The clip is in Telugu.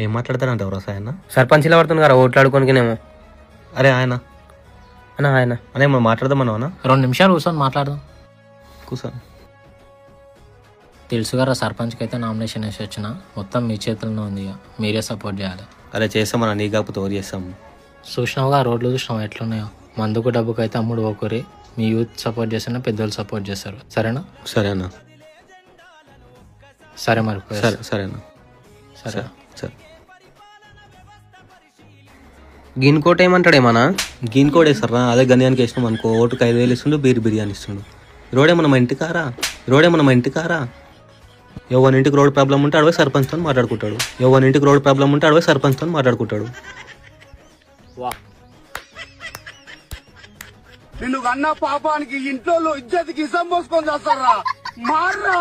ఏం మాట్లాడతారంట ఎవరోసారి ఆయన? సర్పంచ్ ఇలా పడుతుంది కదా ఓట్లాడుకోనికేమో. అరే ఆయన అన్నా ఆయన అనే మనం మాట్లాడదాం అన్న 2 నిమిషాలు కూర్చొని మాట్లాడదాం. కూర్చొని. తెలుసు కదా సర్పంచ్కి అయితే నామినేషన్ వేసి వచ్చిన మొత్తం మీ చేతుల్లో ఉంది. ఇక మీరే సపోర్ట్ చేయాలి. అరే చేస్తామన్నా, నీ కాకపోతే ఎవరు చేస్తాం? చూసినావుగా రోడ్లు చూసినావు ఎట్లున్నాయో. మందుకు డబ్బుకు అయితే అమ్ముడు పోకూరి. మీ యూత్ సపోర్ట్ చేసినా పెద్దోళ్ళు సపోర్ట్ చేస్తారు. సరేనా? సరే అన్న. సరే మరి సరే సరే అన్న. సరే సరే. గిన్ కోట ఏమంటాడు ఏమన్నా? గీన్ కూడా వేస్తారా? అదే గన్యానికి వేసినాం అనుకో, ఓటుకు 5,000 ఇస్తుండు, బిర్యానీ ఇస్తుండు. రోడేమన్నా మా ఇంటి కారా? ఎవరింటికి రోడ్ ప్రాబ్లం ఉంటే అడవై సర్పంచ్తో మాట్లాడుకుంటాడు. నిన్ను కన్నా పాపానికి ఇంట్లో ఇజ్జతికి ఇసం పోసుకొని చేస్తారా? మార్రా